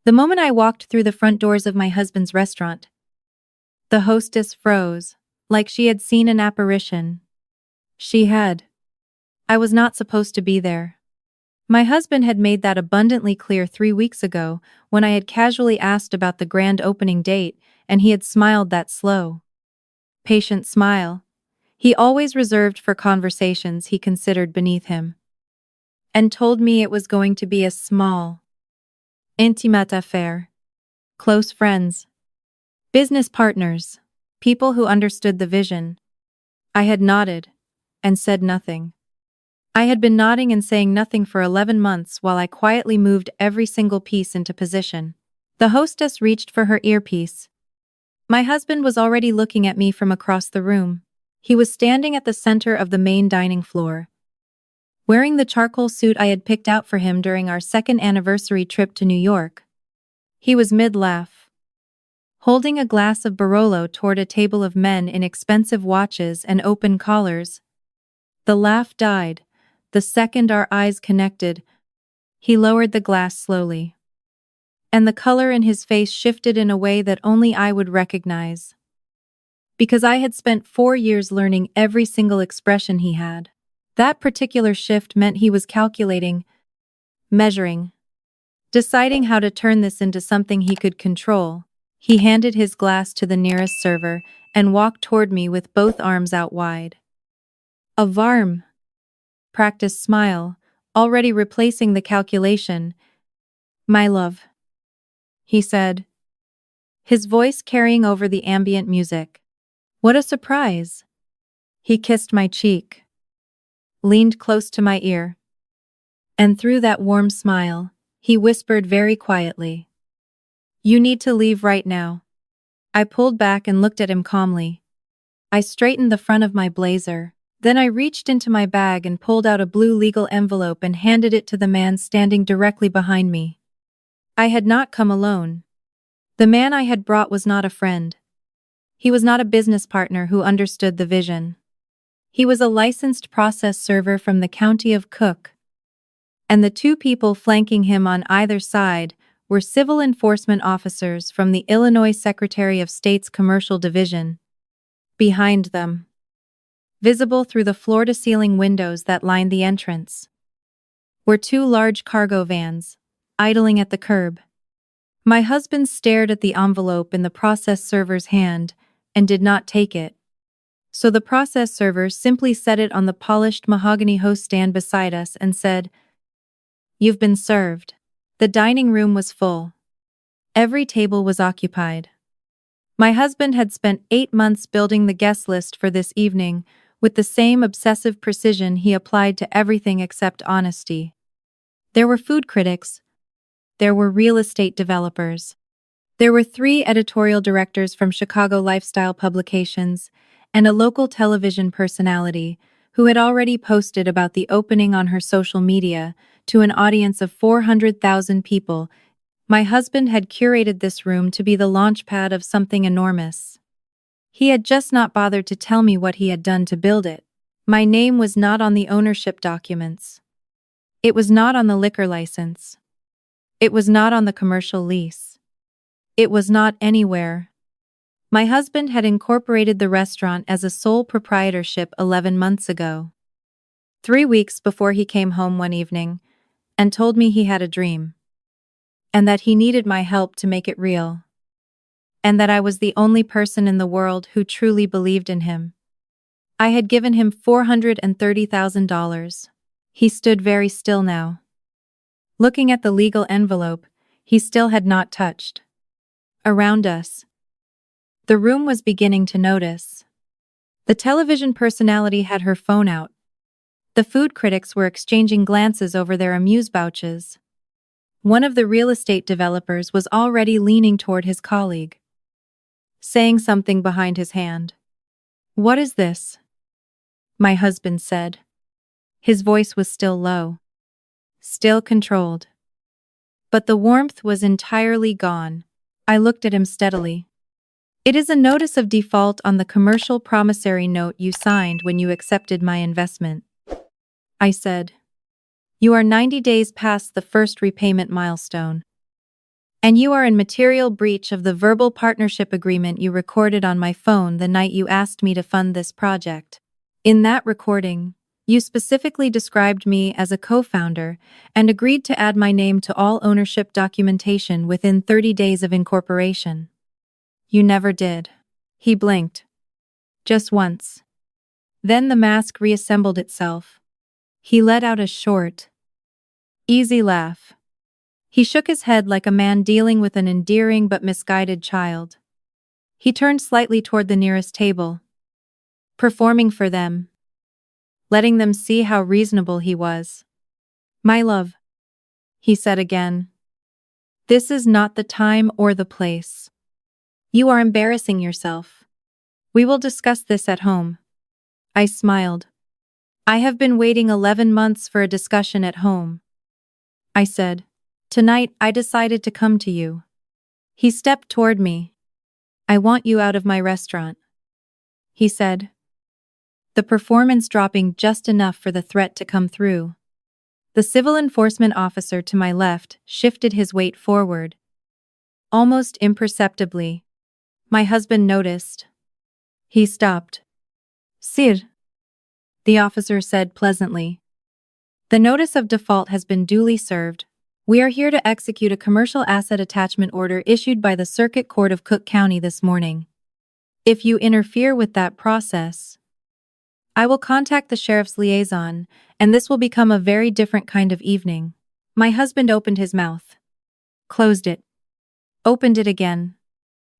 The moment I walked through the front doors of my husband's restaurant, the hostess froze, like she had seen an apparition. She had. I was not supposed to be there. My husband had made that abundantly clear 3 weeks ago when I had casually asked about the grand opening date, and he had smiled that slow, patient smile he always reserved for conversations he considered beneath him, and told me it was going to be a small, intimate affair. Close friends, business partners, people who understood the vision. I had nodded and said nothing. I had been nodding and saying nothing for 11 months while I quietly moved every single piece into position. The hostess reached for her earpiece. My husband was already looking at me from across the room. He was standing at the center of the main dining floor, wearing the charcoal suit I had picked out for him during our second anniversary trip to New York. He was mid-laugh, holding a glass of Barolo toward a table of men in expensive watches and open collars. The laugh died. The second our eyes connected, he lowered the glass slowly, and the color in his face shifted in a way that only I would recognize. Because I had spent 4 years learning every single expression he had. That particular shift meant he was calculating, measuring, deciding how to turn this into something he could control. He handed his glass to the nearest server and walked toward me with both arms out wide. A varm, practiced smile, already replacing the calculation. "My love," he said, his voice carrying over the ambient music. "What a surprise." He kissed my cheek, leaned close to my ear, and through that warm smile, he whispered very quietly, "You need to leave right now." I pulled back and looked at him calmly. I straightened the front of my blazer. Then I reached into my bag and pulled out a blue legal envelope and handed it to the man standing directly behind me. I had not come alone. The man I had brought was not a friend. He was not a business partner who understood the vision. He was a licensed process server from the county of Cook. And the two people flanking him on either side were civil enforcement officers from the Illinois Secretary of State's Commercial Division. Behind them, visible through the floor-to-ceiling windows that lined the entrance, were 2 large cargo vans, idling at the curb. My husband stared at the envelope in the process server's hand and did not take it. So the process server simply set it on the polished mahogany host stand beside us and said, "You've been served." The dining room was full. Every table was occupied. My husband had spent 8 months building the guest list for this evening, with the same obsessive precision he applied to everything except honesty. There were food critics. There were real estate developers. There were 3 editorial directors from Chicago lifestyle publications and a local television personality who had already posted about the opening on her social media to an audience of 400,000 people. My husband had curated this room to be the launchpad of something enormous. He had just not bothered to tell me what he had done to build it. My name was not on the ownership documents. It was not on the liquor license. It was not on the commercial lease. It was not anywhere. My husband had incorporated the restaurant as a sole proprietorship 11 months ago. 3 weeks before he came home one evening and told me he had a dream, and that he needed my help to make it real, and that I was the only person in the world who truly believed in him. I had given him $430,000. He stood very still now, looking at the legal envelope he still had not touched. Around us, the room was beginning to notice. The television personality had her phone out. The food critics were exchanging glances over their amuse-bouches. One of the real estate developers was already leaning toward his colleague, saying something behind his hand. "What is this?" my husband said. His voice was still low, still controlled. But the warmth was entirely gone. I looked at him steadily. "It is a notice of default on the commercial promissory note you signed when you accepted my investment," I said. "You are 90 days past the first repayment milestone." And you are in material breach of the verbal partnership agreement you recorded on my phone the night you asked me to fund this project. In that recording, you specifically described me as a co-founder and agreed to add my name to all ownership documentation within 30 days of incorporation. You never did. He blinked. Just once. Then the mask reassembled itself. He let out a short, easy laugh. He shook his head like a man dealing with an endearing but misguided child. He turned slightly toward the nearest table. Performing for them. Letting them see how reasonable he was. My love, he said again. This is not the time or the place. You are embarrassing yourself. We will discuss this at home. I smiled. I have been waiting 11 months for a discussion at home. I said. Tonight I decided to come to you. He stepped toward me. I want you out of my restaurant, he said. The performance dropping just enough for the threat to come through. The civil enforcement officer to my left shifted his weight forward. Almost imperceptibly. My husband noticed. He stopped. Sir, the officer said pleasantly. The notice of default has been duly served. We are here to execute a commercial asset attachment order issued by the Circuit Court of Cook County this morning. If you interfere with that process, I will contact the sheriff's liaison, and this will become a very different kind of evening. My husband opened his mouth. Closed it. Opened it again.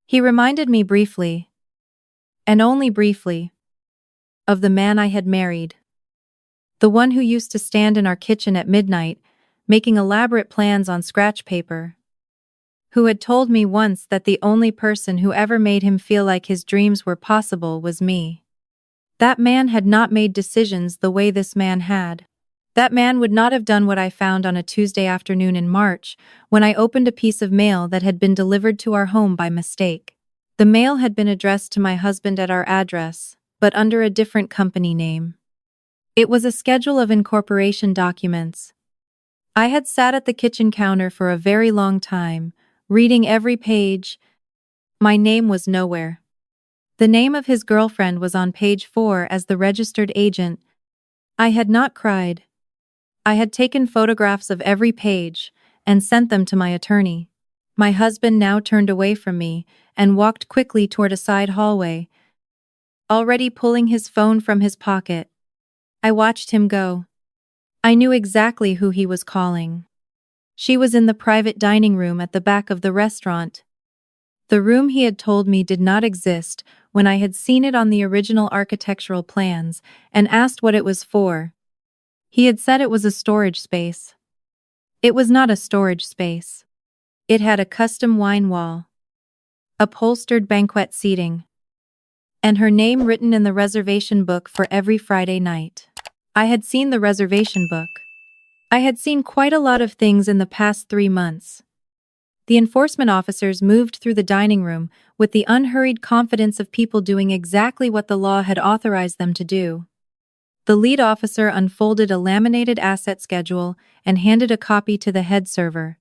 He reminded me briefly, and only briefly, of the man I had married. The one who used to stand in our kitchen at midnight, making elaborate plans on scratch paper. Who had told me once that the only person who ever made him feel like his dreams were possible was me. That man had not made decisions the way this man had. That man would not have done what I found on a Tuesday afternoon in March, when I opened a piece of mail that had been delivered to our home by mistake. The mail had been addressed to my husband at our address, but under a different company name. It was a schedule of incorporation documents. I had sat at the kitchen counter for a very long time, reading every page. My name was nowhere. The name of his girlfriend was on page 4 as the registered agent. I had not cried. I had taken photographs of every page and sent them to my attorney. My husband now turned away from me and walked quickly toward a side hallway, already pulling his phone from his pocket. I watched him go. I knew exactly who he was calling. She was in the private dining room at the back of the restaurant. The room he had told me did not exist when I had seen it on the original architectural plans and asked what it was for. He had said it was a storage space. It was not a storage space. It had a custom wine wall, upholstered banquet seating, and her name written in the reservation book for every Friday night. I had seen the reservation book. I had seen quite a lot of things in the past 3 months. The enforcement officers moved through the dining room with the unhurried confidence of people doing exactly what the law had authorized them to do. The lead officer unfolded a laminated asset schedule and handed a copy to the head server,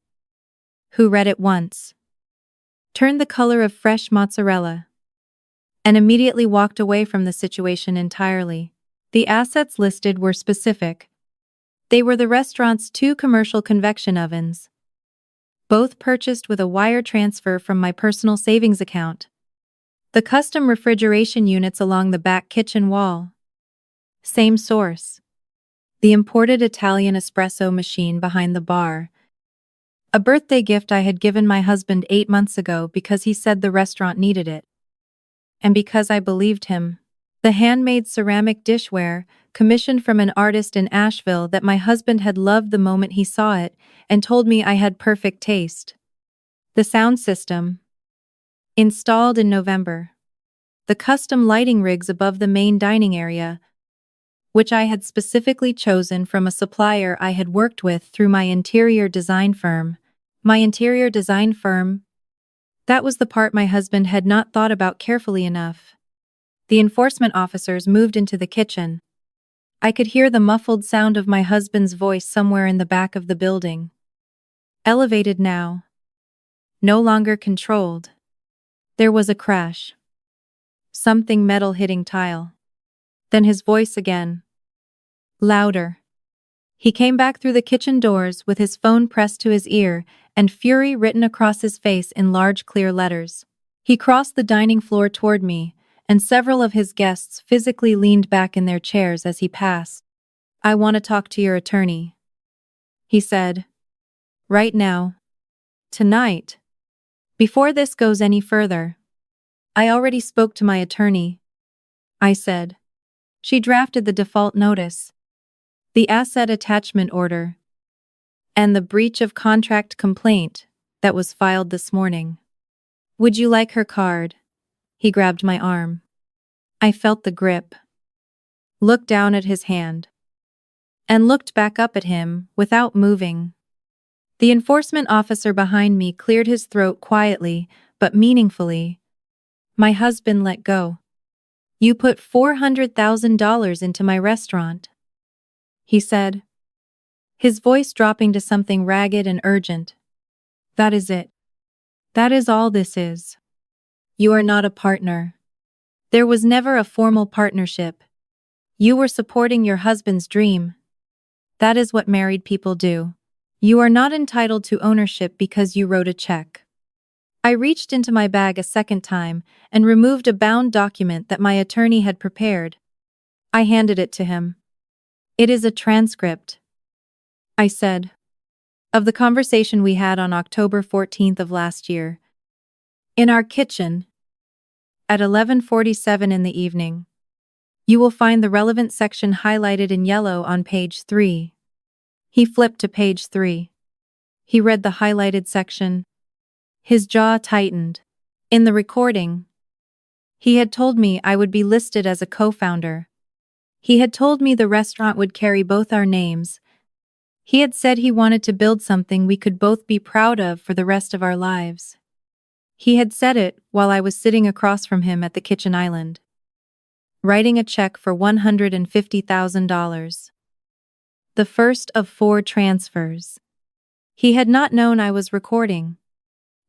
who read it once, turned the color of fresh mozzarella, and immediately walked away from the situation entirely. The assets listed were specific. They were the restaurant's 2 commercial convection ovens, both purchased with a wire transfer from my personal savings account. The custom refrigeration units along the back kitchen wall. Same source. The imported Italian espresso machine behind the bar. A birthday gift I had given my husband 8 months ago because he said the restaurant needed it. And because I believed him. The handmade ceramic dishware, commissioned from an artist in Asheville that my husband had loved the moment he saw it and told me I had perfect taste. The sound system, installed in November. The custom lighting rigs above the main dining area, which I had specifically chosen from a supplier I had worked with through my interior design firm. My interior design firm? That was the part my husband had not thought about carefully enough. The enforcement officers moved into the kitchen. I could hear the muffled sound of my husband's voice somewhere in the back of the building. Elevated now. no longer controlled. There was a crash. Something metal hitting tile. Then his voice again. Louder. He came back through the kitchen doors with his phone pressed to his ear and fury written across his face in large clear letters. He crossed the dining floor toward me, and several of his guests physically leaned back in their chairs as he passed. I want to talk to your attorney, he said. Right now. Tonight. Before this goes any further. I already spoke to my attorney, I said. She drafted the default notice, the asset attachment order, and the breach of contract complaint that was filed this morning. Would you like her card? He grabbed my arm. I felt the grip, looked down at his hand, and looked back up at him without moving. The enforcement officer behind me cleared his throat quietly but meaningfully. My husband let go. You put $400,000 into my restaurant, he said, his voice dropping to something ragged and urgent. That is it. That is all this is. You are not a partner. There was never a formal partnership. You were supporting your husband's dream. That is what married people do. You are not entitled to ownership because you wrote a check. I reached into my bag a second time and removed a bound document that my attorney had prepared. I handed it to him. It is a transcript, I said, of the conversation we had on October 14th of last year. In our kitchen, at 11:47 in the evening. You will find the relevant section highlighted in yellow on page 3. He flipped to page 3. He read the highlighted section. His jaw tightened. In the recording, he had told me I would be listed as a co-founder. He had told me the restaurant would carry both our names. He had said he wanted to build something we could both be proud of for the rest of our lives. He had said it while I was sitting across from him at the kitchen island, writing a check for $150,000. The first of 4 transfers. He had not known I was recording.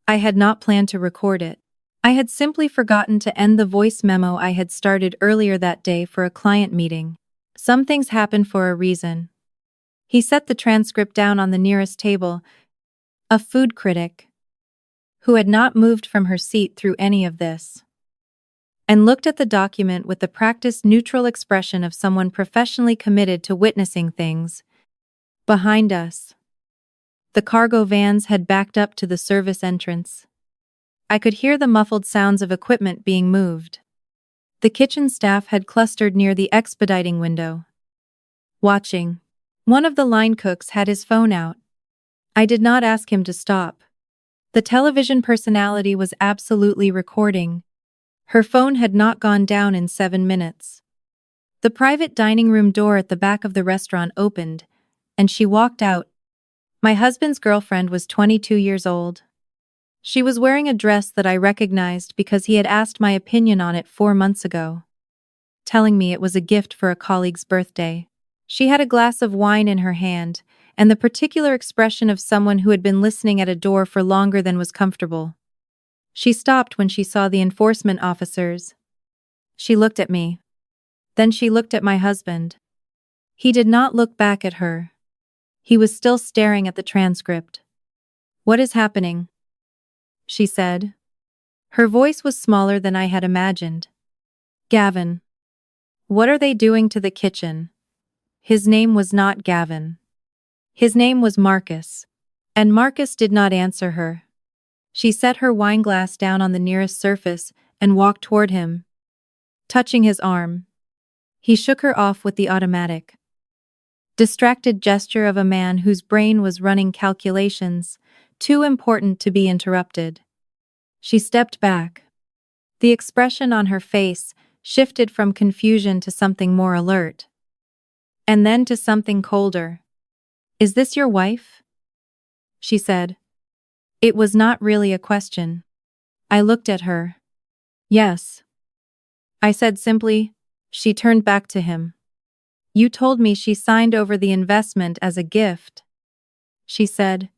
I had not planned to record it. I had simply forgotten to end the voice memo I had started earlier that day for a client meeting. Some things happen for a reason. He set the transcript down on the nearest table. A food critic, who had not moved from her seat through any of this, and looked at the document with the practiced neutral expression of someone professionally committed to witnessing things. Behind us, the cargo vans had backed up to the service entrance. I could hear the muffled sounds of equipment being moved. The kitchen staff had clustered near the expediting window, watching. One of the line cooks had his phone out. I did not ask him to stop. The television personality was absolutely recording. Her phone had not gone down in 7 minutes. The private dining room door at the back of the restaurant opened, and she walked out. My husband's girlfriend was 22 years old. She was wearing a dress that I recognized because he had asked my opinion on it 4 months ago, telling me it was a gift for a colleague's birthday. She had a glass of wine in her hand, and the particular expression of someone who had been listening at a door for longer than was comfortable. She stopped when she saw the enforcement officers. She looked at me. Then she looked at my husband. He did not look back at her. He was still staring at the transcript. What is happening? She said. Her voice was smaller than I had imagined. Gavin. What are they doing to the kitchen? His name was not Gavin. His name was Marcus. And Marcus did not answer her. She set her wine glass down on the nearest surface and walked toward him, touching his arm. He shook her off with the automatic, distracted gesture of a man whose brain was running calculations, too important to be interrupted. She stepped back. The expression on her face shifted from confusion to something more alert, and then to something colder. Is this your wife? She said. It was not really a question. I looked at her. Yes, I said simply. She turned back to him. You told me she signed over the investment as a gift, she said.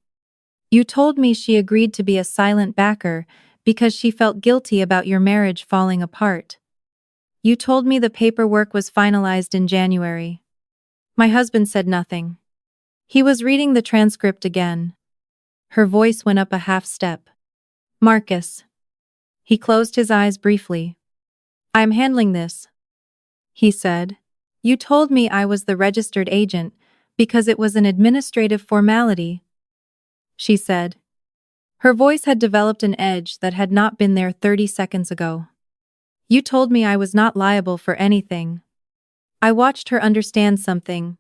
You told me she agreed to be a silent backer because she felt guilty about your marriage falling apart. You told me the paperwork was finalized in January. My husband said nothing. He was reading the transcript again. Her voice went up a half step. Marcus. He closed his eyes briefly. I am handling this, he said. You told me I was the registered agent because it was an administrative formality, she said. Her voice had developed an edge that had not been there 30 seconds ago. You told me I was not liable for anything. I watched her understand something.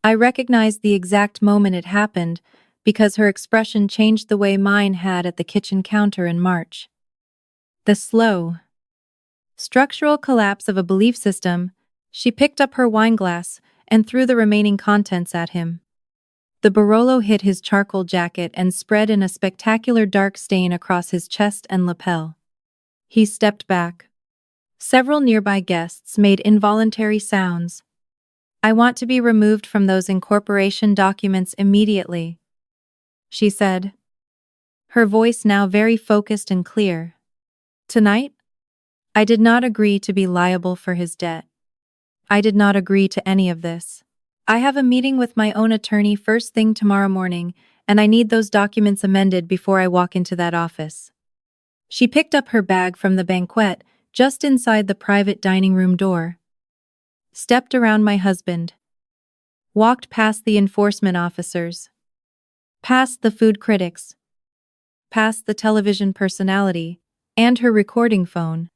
I recognized the exact moment it happened because her expression changed the way mine had at the kitchen counter in March. The slow, structural collapse of a belief system. She picked up her wineglass and threw the remaining contents at him. The Barolo hit his charcoal jacket and spread in a spectacular dark stain across his chest and lapel. He stepped back. Several nearby guests made involuntary sounds. I want to be removed from those incorporation documents immediately, she said. Her voice now very focused and clear. Tonight? I did not agree to be liable for his debt. I did not agree to any of this. I have a meeting with my own attorney first thing tomorrow morning, and I need those documents amended before I walk into that office. She picked up her bag from the banquette just inside the private dining room door, stepped around my husband, walked past the enforcement officers, past the food critics, past the television personality, and her recording phone,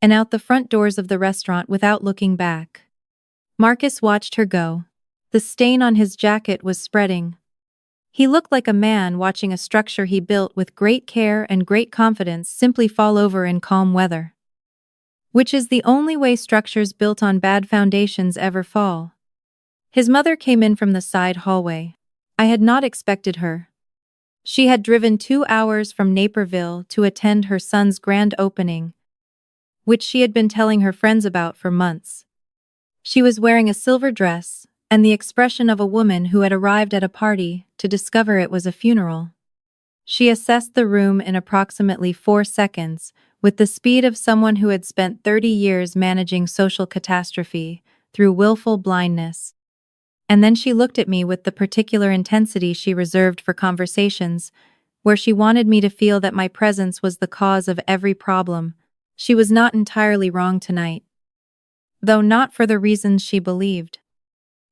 and out the front doors of the restaurant without looking back. Marcus watched her go. The stain on his jacket was spreading. He looked like a man watching a structure he built with great care and great confidence simply fall over in calm weather. Which is the only way structures built on bad foundations ever fall. His mother came in from the side hallway. I had not expected her. She had driven 2 hours from Naperville to attend her son's grand opening, which she had been telling her friends about for months. She was wearing a silver dress and the expression of a woman who had arrived at a party to discover it was a funeral. She assessed the room in approximately 4 seconds, with the speed of someone who had spent 30 years managing social catastrophe through willful blindness. And then she looked at me with the particular intensity she reserved for conversations, where she wanted me to feel that my presence was the cause of every problem. She was not entirely wrong tonight, though not for the reasons she believed.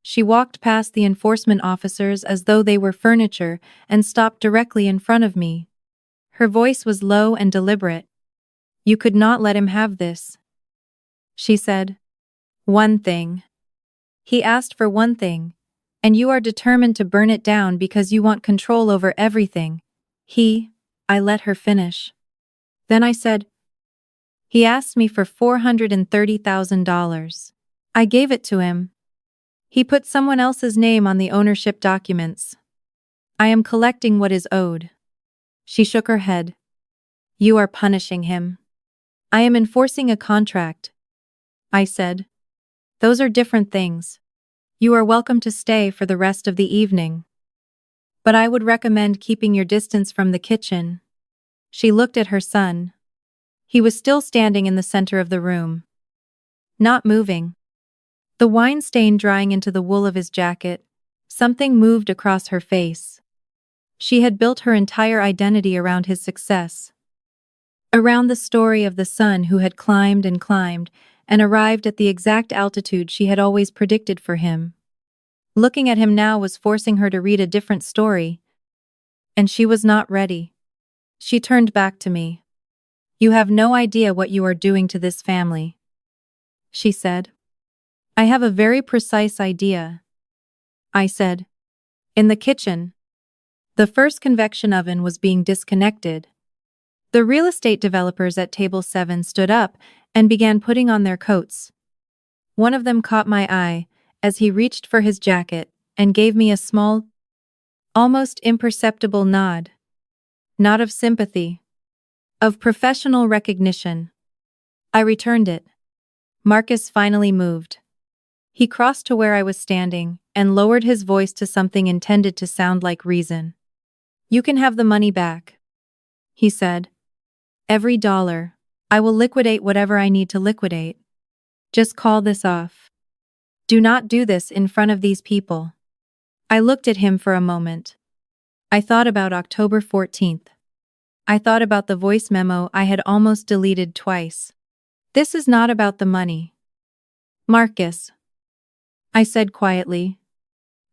She walked past the enforcement officers as though they were furniture and stopped directly in front of me. Her voice was low and deliberate. You could not let him have this, she said. One thing. He asked for one thing, and you are determined to burn it down because you want control over everything. I let her finish. Then I said, he asked me for $430,000. I gave it to him. He put someone else's name on the ownership documents. I am collecting what is owed. She shook her head. You are punishing him. I am enforcing a contract, I said. Those are different things. You are welcome to stay for the rest of the evening. But I would recommend keeping your distance from the kitchen. She looked at her son. He was still standing in the center of the room, not moving. The wine stain drying into the wool of his jacket. Something moved across her face. She had built her entire identity around his success, around the story of the son who had climbed and arrived at the exact altitude she had always predicted for him. Looking at him now was forcing her to read a different story, and she was not ready. She turned back to me. You have no idea what you are doing to this family, she said. I have a very precise idea, I said. In the kitchen, the first convection oven was being disconnected. The real estate developers at table 7 stood up and began putting on their coats. One of them caught my eye as he reached for his jacket and gave me a small, almost imperceptible nod. Not of sympathy, of professional recognition. I returned it. Marcus finally moved. He crossed to where I was standing and lowered his voice to something intended to sound like reason. You can have the money back, he said. Every dollar. I will liquidate whatever I need to liquidate. Just call this off. Do not do this in front of these people. I looked at him for a moment. I thought about October 14th. I thought about the voice memo I had almost deleted twice. This is not about the money, Marcus, I said quietly.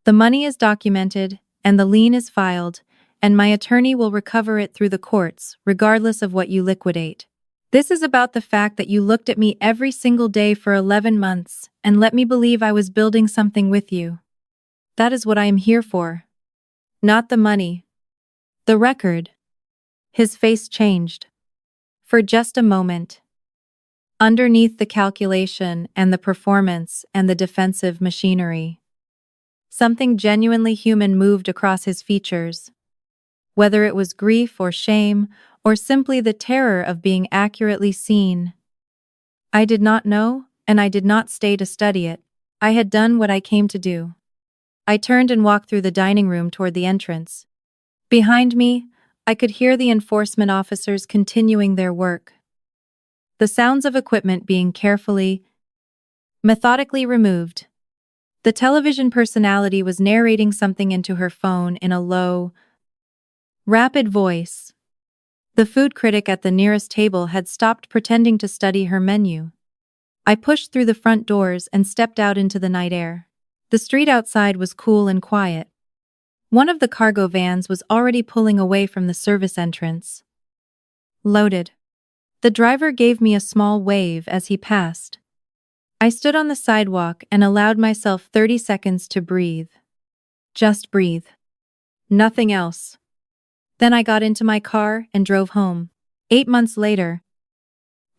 The money is documented, and the lien is filed, and my attorney will recover it through the courts, regardless of what you liquidate. This is about the fact that you looked at me every single day for 11 months and let me believe I was building something with you. That is what I am here for. Not the money. The record. His face changed. For just a moment. Underneath the calculation and the performance and the defensive machinery, something genuinely human moved across his features. Whether it was grief or shame, or simply the terror of being accurately seen. I did not know, and I did not stay to study it. I had done what I came to do. I turned and walked through the dining room toward the entrance. Behind me, I could hear the enforcement officers continuing their work. The sounds of equipment being carefully, methodically removed. The television personality was narrating something into her phone in a low, rapid voice. The food critic at the nearest table had stopped pretending to study her menu. I pushed through the front doors and stepped out into the night air. The street outside was cool and quiet. One of the cargo vans was already pulling away from the service entrance. Loaded. The driver gave me a small wave as he passed. I stood on the sidewalk and allowed myself 30 seconds to breathe. Just breathe. Nothing else. Then I got into my car and drove home. 8 months later,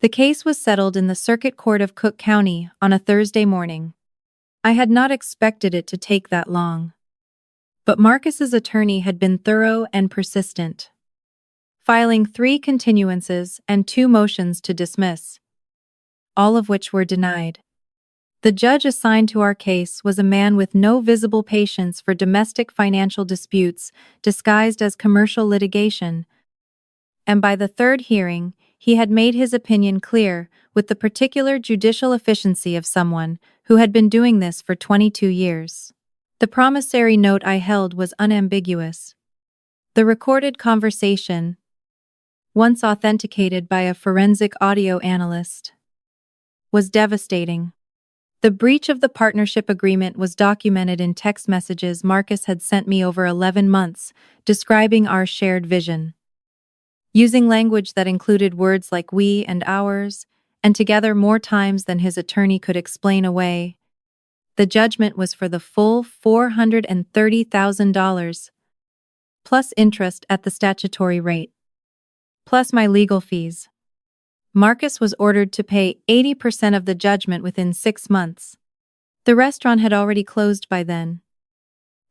the case was settled in the Circuit Court of Cook County on a Thursday morning. I had not expected it to take that long. But Marcus's attorney had been thorough and persistent, filing 3 continuances and 2 motions to dismiss, all of which were denied. The judge assigned to our case was a man with no visible patience for domestic financial disputes disguised as commercial litigation, and by the 3rd hearing, he had made his opinion clear with the particular judicial efficiency of someone who had been doing this for 22 years. The promissory note I held was unambiguous. The recorded conversation, once authenticated by a forensic audio analyst, was devastating. The breach of the partnership agreement was documented in text messages Marcus had sent me over 11 months, describing our shared vision. Using language that included words like we and ours, and together more times than his attorney could explain away, the judgment was for the full $430,000, plus interest at the statutory rate, plus my legal fees. Marcus was ordered to pay 80% of the judgment within 6 months. The restaurant had already closed by then.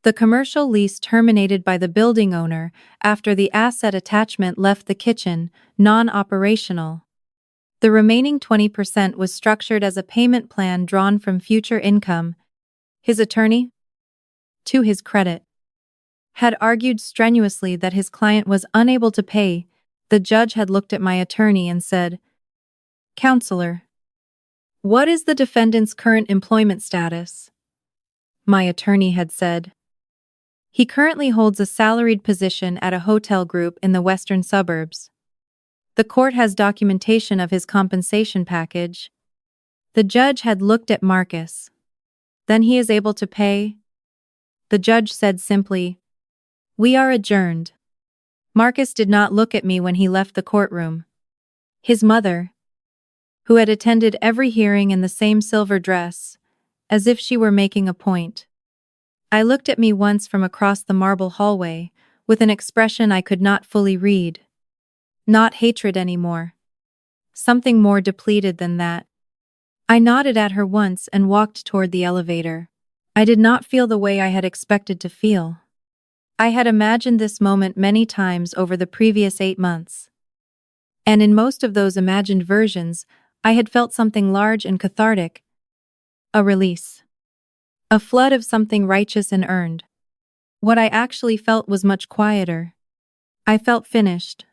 The commercial lease terminated by the building owner after the asset attachment left the kitchen non-operational. The remaining 20% was structured as a payment plan drawn from future income. His attorney, to his credit, had argued strenuously that his client was unable to pay. The judge had looked at my attorney and said, "Counselor, what is the defendant's current employment status?" My attorney had said, "He currently holds a salaried position at a hotel group in the western suburbs. The court has documentation of his compensation package." The judge had looked at Marcus. "Then he is able to pay?" The judge said simply, "We are adjourned." Marcus did not look at me when he left the courtroom. His mother, who had attended every hearing in the same silver dress, as if she were making a point. I looked at me once from across the marble hallway, with an expression I could not fully read. Not hatred anymore. Something more depleted than that. I nodded at her once and walked toward the elevator. I did not feel the way I had expected to feel. I had imagined this moment many times over the previous 8 months. And in most of those imagined versions, I had felt something large and cathartic. A release. A flood of something righteous and earned. What I actually felt was much quieter. I felt finished.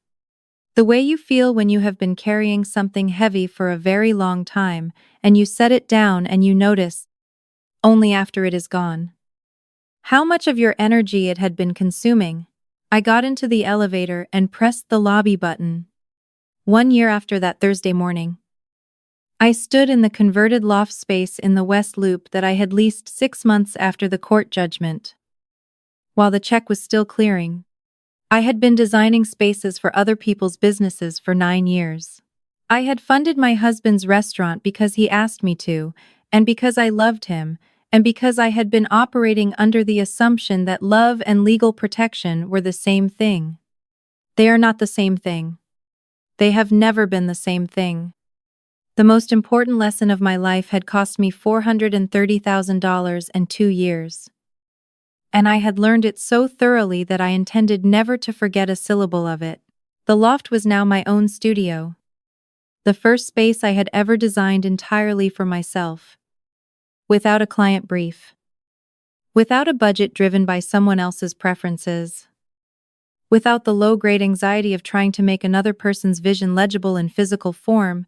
The way you feel when you have been carrying something heavy for a very long time, and you set it down and you notice, only after it is gone, how much of your energy it had been consuming. I got into the elevator and pressed the lobby button. 1 year after that Thursday morning, I stood in the converted loft space in the West Loop that I had leased 6 months after the court judgment. While the check was still clearing, I had been designing spaces for other people's businesses for 9 years. I had funded my husband's restaurant because he asked me to, and because I loved him, and because I had been operating under the assumption that love and legal protection were the same thing. They are not the same thing. They have never been the same thing. The most important lesson of my life had cost me $430,000 and 2 years. And I had learned it so thoroughly that I intended never to forget a syllable of it. The loft was now my own studio. The first space I had ever designed entirely for myself. Without a client brief. Without a budget driven by someone else's preferences. Without the low-grade anxiety of trying to make another person's vision legible in physical form.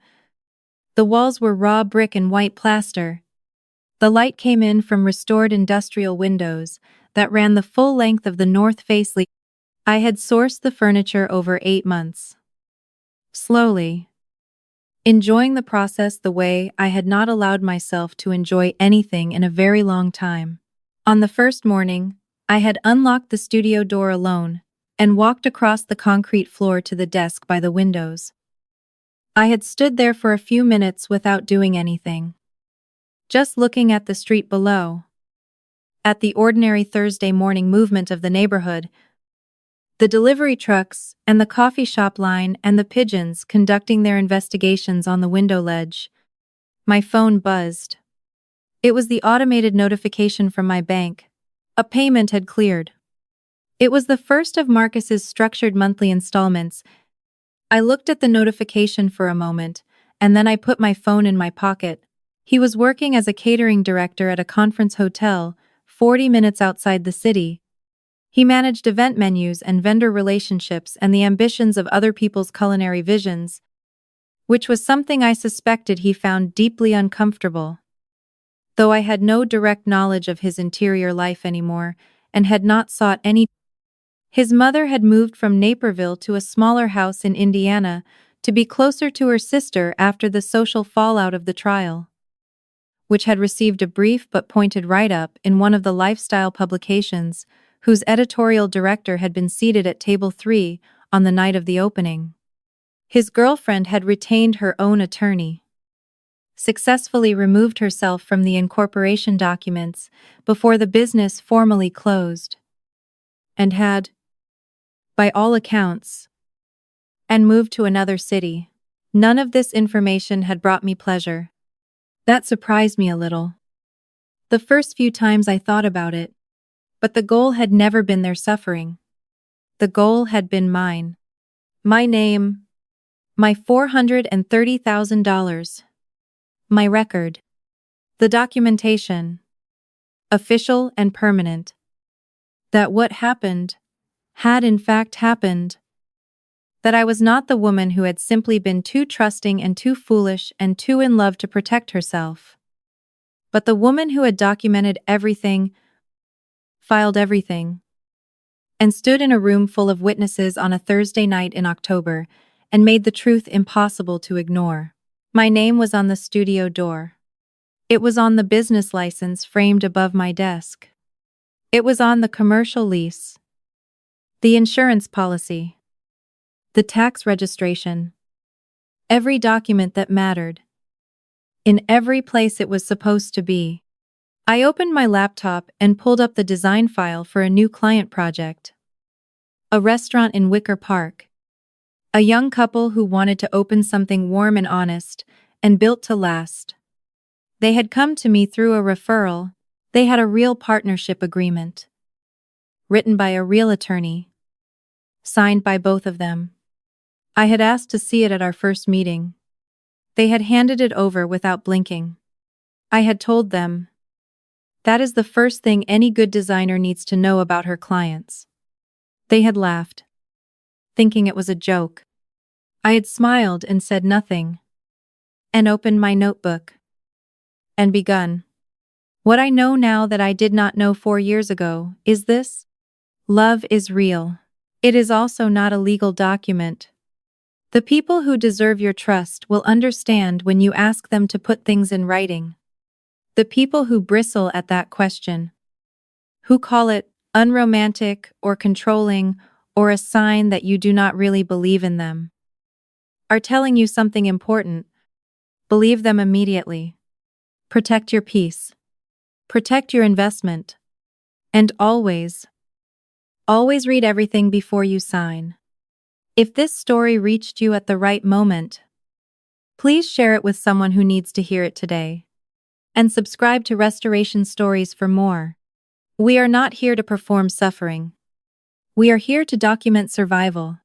The walls were raw brick and white plaster. The light came in from restored industrial windows that ran the full length of the north face. I had sourced the furniture over 8 months. Slowly. Enjoying the process the way I had not allowed myself to enjoy anything in a very long time. On the first morning, I had unlocked the studio door alone and walked across the concrete floor to the desk by the windows. I had stood there for a few minutes without doing anything. Just looking at the street below. At the ordinary Thursday morning movement of the neighborhood. The delivery trucks, and the coffee shop line, and the pigeons conducting their investigations on the window ledge. My phone buzzed. It was the automated notification from my bank. A payment had cleared. It was the first of Marcus's structured monthly installments. I looked at the notification for a moment, and then I put my phone in my pocket. He was working as a catering director at a conference hotel, 40 minutes outside the city. He managed event menus and vendor relationships and the ambitions of other people's culinary visions, which was something I suspected he found deeply uncomfortable. Though I had no direct knowledge of his interior life anymore, and had not sought any. His mother had moved from Naperville to a smaller house in Indiana to be closer to her sister after the social fallout of the trial, which had received a brief but pointed write-up in one of the lifestyle publications, whose editorial director had been seated at table 3 on the night of the opening. His girlfriend had retained her own attorney, successfully removed herself from the incorporation documents before the business formally closed, and had, by all accounts, and moved to another city. None of this information had brought me pleasure. That surprised me a little. The first few times I thought about it, but the goal had never been their suffering. The goal had been mine. My name. My $430,000. My record. The documentation. Official and permanent. That what happened had in fact happened. That I was not the woman who had simply been too trusting and too foolish and too in love to protect herself, but the woman who had documented everything, filed everything, and stood in a room full of witnesses on a Thursday night in October and made the truth impossible to ignore. My name was on the studio door. It was on the business license framed above my desk. It was on the commercial lease, the insurance policy, the tax registration, every document that mattered, in every place it was supposed to be. I opened my laptop and pulled up the design file for a new client project. A restaurant in Wicker Park. A young couple who wanted to open something warm and honest, and built to last. They had come to me through a referral. They had a real partnership agreement. Written by a real attorney. Signed by both of them. I had asked to see it at our first meeting. They had handed it over without blinking. I had told them, that is the first thing any good designer needs to know about her clients. They had laughed. thinking it was a joke. I had smiled and said nothing, and opened my notebook, and begun. What I know now that I did not know 4 years ago is this: love is real. It is also not a legal document. The people who deserve your trust will understand when you ask them to put things in writing. The people who bristle at that question, who call it unromantic or controlling or a sign that you do not really believe in them, are telling you something important. Believe them immediately. Protect your peace. Protect your investment. And always read everything before you sign. If this story reached you at the right moment, please share it with someone who needs to hear it today. And subscribe to Restoration Stories for more. We are not here to perform suffering. We are here to document survival.